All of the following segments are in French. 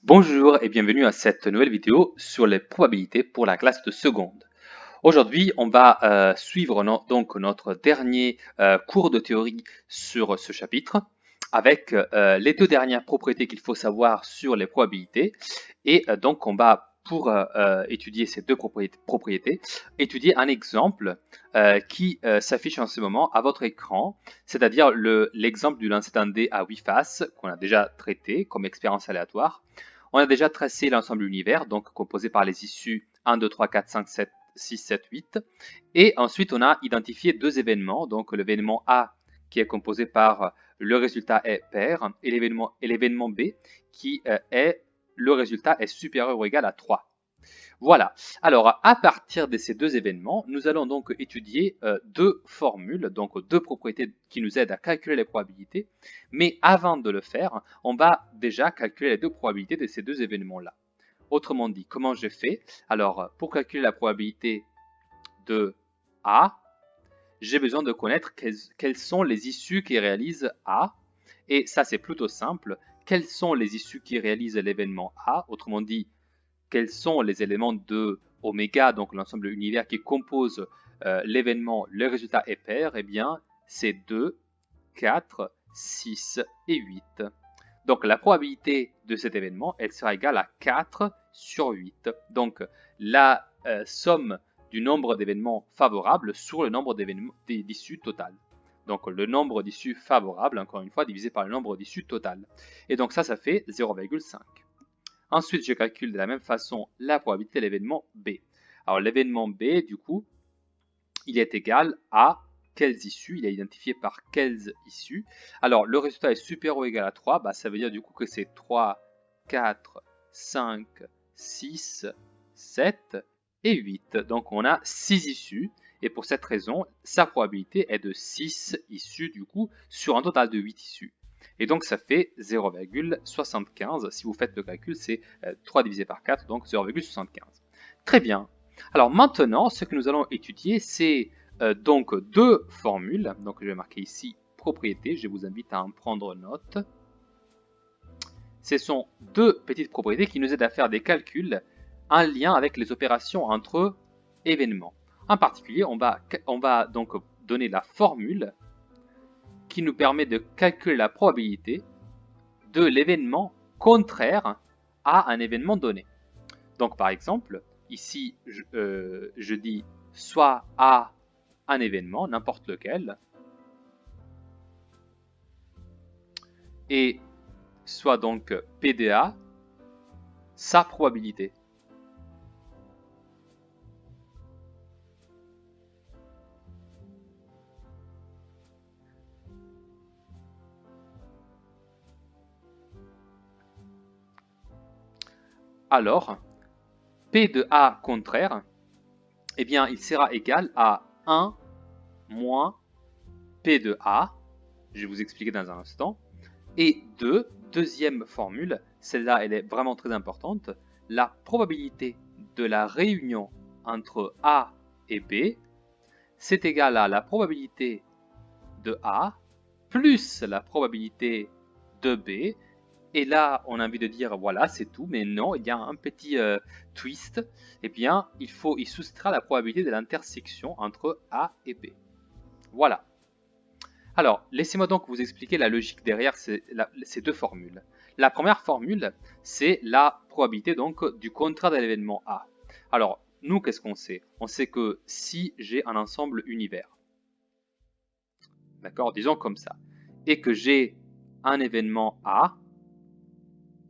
Bonjour et bienvenue à cette nouvelle vidéo sur les probabilités pour la classe de seconde. Aujourd'hui, on va suivre donc notre dernier cours de théorie sur ce chapitre avec les deux dernières propriétés qu'il faut savoir sur les probabilités. Et donc, on va, pour étudier ces deux propriétés, étudier un exemple qui s'affiche en ce moment à votre écran, c'est-à-dire l'exemple du lancer d'un dé à 8 faces qu'on a déjà traité comme expérience aléatoire. On a déjà tracé l'ensemble de l'univers, donc composé par les issues 1, 2, 3, 4, 5, 7, 6, 7, 8. Et ensuite, on a identifié deux événements, donc l'événement A qui est composé par le résultat est pair et l'événement B qui est le résultat est supérieur ou égal à 3. Voilà. Alors, à partir de ces deux événements, nous allons donc étudier deux formules, donc deux propriétés qui nous aident à calculer les probabilités. Mais avant de le faire, on va déjà calculer les deux probabilités de ces deux événements-là. Autrement dit, comment j'ai fait? Alors, pour calculer la probabilité de A, j'ai besoin de connaître quelles sont les issues qui réalisent A. Et ça, c'est plutôt simple. Quelles sont les issues qui réalisent l'événement A? Autrement dit, quels sont les éléments de oméga, donc l'ensemble de l'univers qui compose l'événement, le résultat est pair? Eh bien, c'est 2, 4, 6 et 8. Donc la probabilité de cet événement, elle sera égale à 4 sur 8. Donc la somme du nombre d'événements favorables sur le nombre d'issues totales. Donc le nombre d'issues favorables, encore une fois, divisé par le nombre d'issues totales. Et donc ça fait 0,5. Ensuite, je calcule de la même façon la probabilité de l'événement B. Alors l'événement B, du coup, il est égal à quelles issues? Il est identifié par quelles issues? Alors, le résultat est supérieur ou égal à 3, ça veut dire du coup que c'est 3, 4, 5, 6, 7 et 8. Donc, on a 6 issues. Et pour cette raison, sa probabilité est de 6 issues, du coup, sur un total de 8 issues. Et donc, ça fait 0,75. Si vous faites le calcul, c'est 3 divisé par 4, donc 0,75. Très bien. Alors maintenant, ce que nous allons étudier, c'est donc deux formules. Donc je vais marquer ici propriété. Je vous invite à en prendre note. Ce sont deux petites propriétés qui nous aident à faire des calculs en lien avec les opérations entre événements. En particulier, on va donc donner la formule qui nous permet de calculer la probabilité de l'événement contraire à un événement donné. Donc par exemple, ici je dis soit A un événement, n'importe lequel, et soit donc P de A sa probabilité. Alors, P de A contraire, eh bien, il sera égal à 1 moins P de A. Je vais vous expliquer dans un instant. Et deuxième formule, celle-là, elle est vraiment très importante. La probabilité de la réunion entre A et B, c'est égal à la probabilité de A plus la probabilité de B. Et là, on a envie de dire, voilà, c'est tout. Mais non, il y a un petit twist. Eh bien, il faut y soustraire la probabilité de l'intersection entre A et B. Voilà. Alors, laissez-moi donc vous expliquer la logique derrière ces deux formules. La première formule, c'est la probabilité donc du contraire de l'événement A. Alors, nous, qu'est-ce qu'on sait? On sait que si j'ai un ensemble univers, d'accord, disons comme ça, et que j'ai un événement A,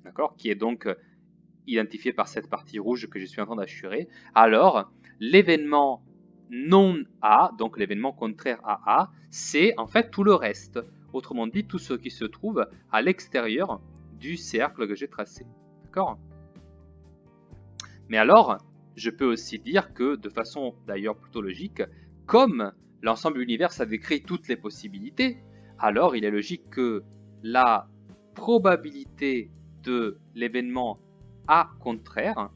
d'accord, qui est donc identifié par cette partie rouge que je suis en train d'assurer, alors l'événement non A, donc l'événement contraire à A, c'est en fait tout le reste. Autrement dit, tout ce qui se trouve à l'extérieur du cercle que j'ai tracé. D'accord? Mais alors, je peux aussi dire que, de façon d'ailleurs plutôt logique, comme l'ensemble de l'univers, ça décrit toutes les possibilités, alors il est logique que la probabilité de l'événement A contraire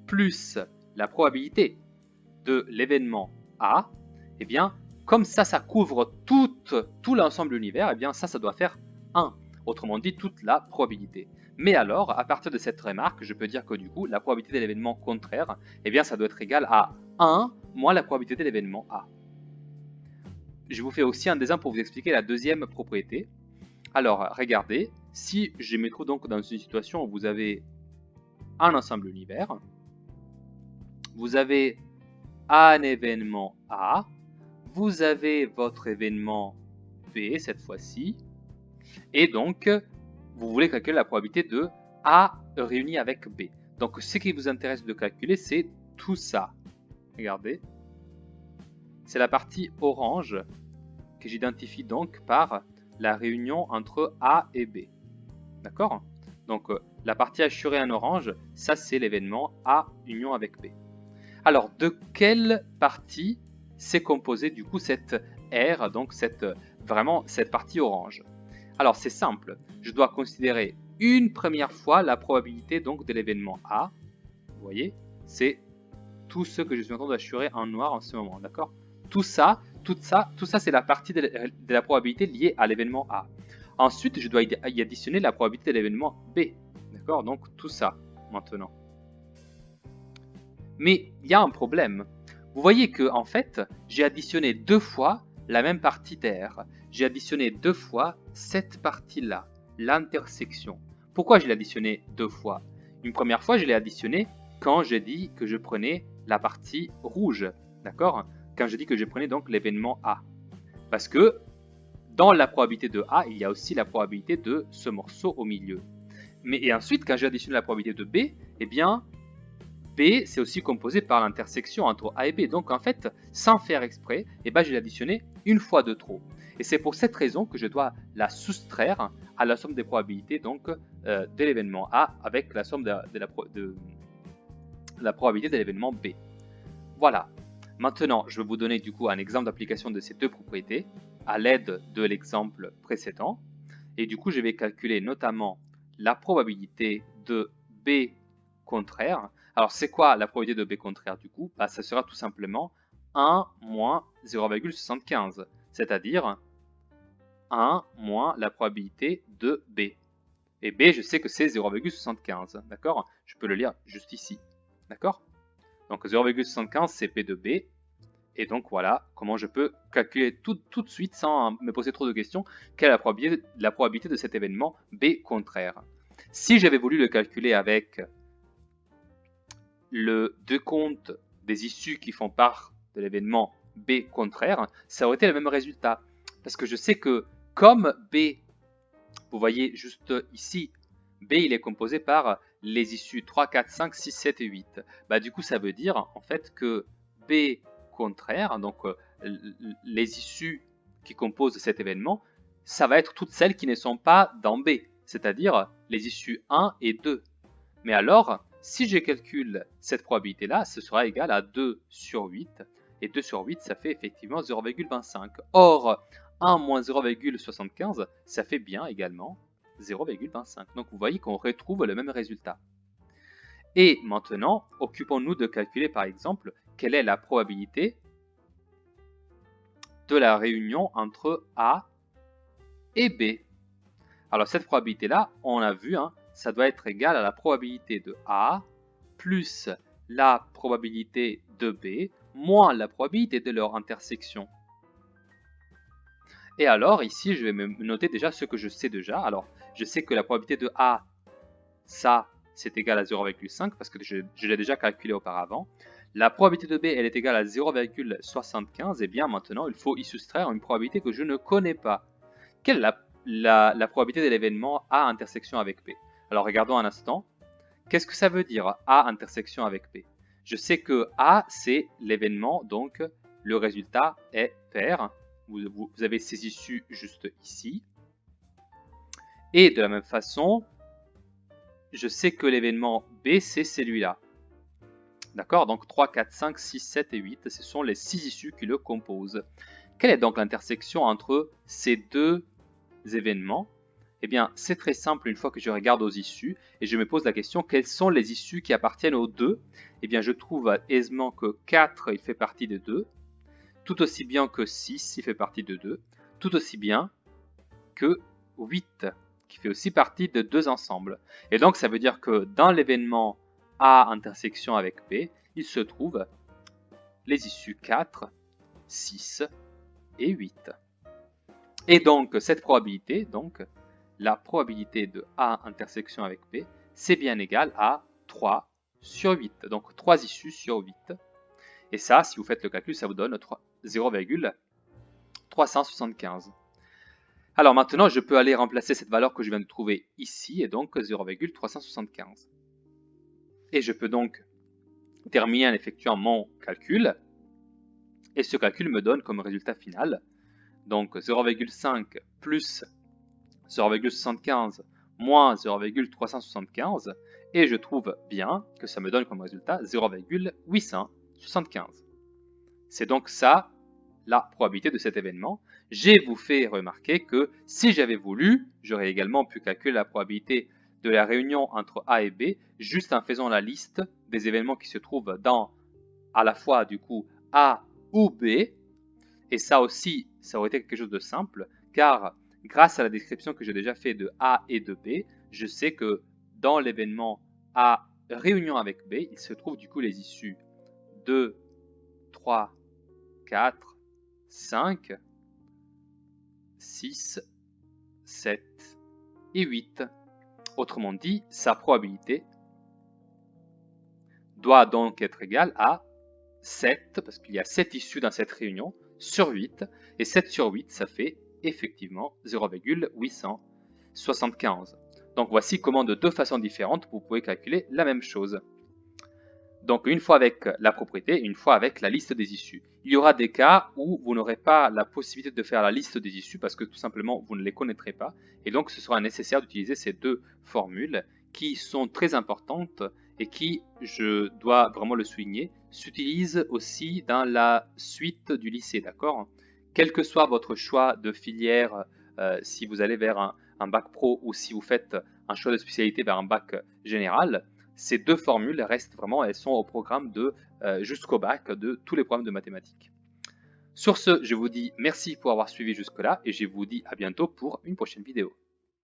plus la probabilité de l'événement A, eh bien, comme ça couvre tout l'ensemble de l'univers, eh bien, ça doit faire 1. autrement dit toute la probabilité. Mais alors, à partir de cette remarque, je peux dire que du coup, la probabilité de l'événement contraire, eh bien ça doit être égal à 1 moins la probabilité de l'événement A. Je vous fais aussi un dessin pour vous expliquer la deuxième propriété. Alors, regardez, si je me trouve donc dans une situation où vous avez un ensemble univers, vous avez un événement A, vous avez votre événement B cette fois-ci, et donc vous voulez calculer la probabilité de A réuni avec B. Donc ce qui vous intéresse de calculer, c'est tout ça. Regardez, c'est la partie orange que j'identifie donc par la réunion entre A et B. D'accord? Donc la partie assurée en orange, ça c'est l'événement A union avec B. Alors de quelle partie s'est composée du coup cette R, donc vraiment cette partie orange? Alors c'est simple, je dois considérer une première fois la probabilité donc de l'événement A. Vous voyez, c'est tout ce que je suis en train d'assurer en noir en ce moment, d'accord? Tout ça, c'est la partie de la probabilité liée à l'événement A. Ensuite, je dois y additionner la probabilité de l'événement B, d'accord? Donc tout ça, maintenant. Mais il y a un problème. Vous voyez que en fait, j'ai additionné deux fois la même partie d'R. J'ai additionné deux fois cette partie-là, l'intersection. Pourquoi je l'ai additionné deux fois? Une première fois, je l'ai additionné quand j'ai dit que je prenais la partie rouge, d'accord? Quand je dis que je prenais donc l'événement A. Parce que dans la probabilité de A, il y a aussi la probabilité de ce morceau au milieu. Et ensuite, quand j'ai additionné la probabilité de B, eh bien, B, c'est aussi composé par l'intersection entre A et B. Donc en fait, sans faire exprès, eh ben, je l'ai additionné une fois de trop. Et c'est pour cette raison que je dois la soustraire à la somme des probabilités donc, de l'événement A avec la somme de la probabilité de l'événement B. Voilà. Maintenant, je vais vous donner du coup un exemple d'application de ces deux propriétés à l'aide de l'exemple précédent. Et du coup, je vais calculer notamment la probabilité de B contraire. Alors, c'est quoi la probabilité de B contraire du coup? Ça sera tout simplement 1 moins 0,75, c'est-à-dire 1 moins la probabilité de B. Et B, je sais que c'est 0,75, d'accord? Je peux le lire juste ici, d'accord? Donc 0,75 c'est P de B. Et donc voilà comment je peux calculer tout de suite sans me poser trop de questions quelle est la probabilité de cet événement B contraire. Si j'avais voulu le calculer avec le décompte des issues qui font part de l'événement B contraire, ça aurait été le même résultat. Parce que je sais que comme B, vous voyez juste ici, B il est composé par les issues 3, 4, 5, 6, 7 et 8. Du coup ça veut dire en fait que B contraire, donc les issues qui composent cet événement, ça va être toutes celles qui ne sont pas dans B, c'est-à-dire les issues 1 et 2. Mais alors, si je calcule cette probabilité-là, ce sera égal à 2 sur 8, et 2 sur 8, ça fait effectivement 0,25. Or, 1 moins 0,75, ça fait bien également 0,25. Donc vous voyez qu'on retrouve le même résultat. Et maintenant, occupons-nous de calculer par exemple quelle est la probabilité de la réunion entre A et B. Alors cette probabilité-là, on a vu, ça doit être égal à la probabilité de A plus la probabilité de B moins la probabilité de leur intersection. Et alors ici, je vais me noter déjà ce que je sais déjà. Alors, je sais que la probabilité de A, ça, c'est égal à 0,5 parce que je l'ai déjà calculé auparavant. La probabilité de B, elle est égale à 0,75. Et bien maintenant, il faut y soustraire une probabilité que je ne connais pas. Quelle est la probabilité de l'événement A intersection avec B? Alors regardons un instant. Qu'est-ce que ça veut dire A intersection avec B? Je sais que A, c'est l'événement, donc le résultat est pair. Vous avez ces issues juste ici. Et de la même façon, je sais que l'événement B, c'est celui-là. D'accord? Donc 3, 4, 5, 6, 7 et 8, ce sont les 6 issues qui le composent. Quelle est donc l'intersection entre ces deux événements? Eh bien, c'est très simple une fois que je regarde aux issues et je me pose la question, quelles sont les issues qui appartiennent aux 2? Eh bien, je trouve aisément que 4, il fait partie de 2, tout aussi bien que 6, il fait partie de 2, tout aussi bien que 8. qui fait aussi partie de deux ensembles. Et donc, ça veut dire que dans l'événement A intersection avec B, il se trouve les issues 4, 6 et 8. Et donc, cette probabilité, donc, la probabilité de A intersection avec B, c'est bien égal à 3 sur 8. Donc, 3 issues sur 8. Et ça, si vous faites le calcul, ça vous donne 0,375. Alors maintenant, je peux aller remplacer cette valeur que je viens de trouver ici, et donc 0,375. Et je peux donc terminer en effectuant mon calcul, et ce calcul me donne comme résultat final, donc 0,5 plus 0,75 moins 0,375, et je trouve bien que ça me donne comme résultat 0,875. C'est donc ça la probabilité de cet événement. J'ai vous fait remarquer que si j'avais voulu, j'aurais également pu calculer la probabilité de la réunion entre A et B juste en faisant la liste des événements qui se trouvent dans à la fois du coup A ou B. Et ça aussi, ça aurait été quelque chose de simple car grâce à la description que j'ai déjà fait de A et de B, je sais que dans l'événement A réunion avec B, il se trouve du coup les issues 2, 3, 4, 5, 6, 7 et 8. Autrement dit, sa probabilité doit donc être égale à 7, parce qu'il y a 7 issues dans cette réunion, sur 8. Et 7 sur 8, ça fait effectivement 0,875. Donc voici comment de deux façons différentes, vous pouvez calculer la même chose. Donc une fois avec la propriété, une fois avec la liste des issues. Il y aura des cas où vous n'aurez pas la possibilité de faire la liste des issues parce que tout simplement vous ne les connaîtrez pas. Et donc ce sera nécessaire d'utiliser ces deux formules qui sont très importantes et qui, je dois vraiment le souligner, s'utilisent aussi dans la suite du lycée, d'accord? Quel que soit votre choix de filière, si vous allez vers un bac pro ou si vous faites un choix de spécialité vers un bac général, ces deux formules restent vraiment, elles sont au programme de jusqu'au bac de tous les programmes de mathématiques. Sur ce, je vous dis merci pour avoir suivi jusque-là et je vous dis à bientôt pour une prochaine vidéo.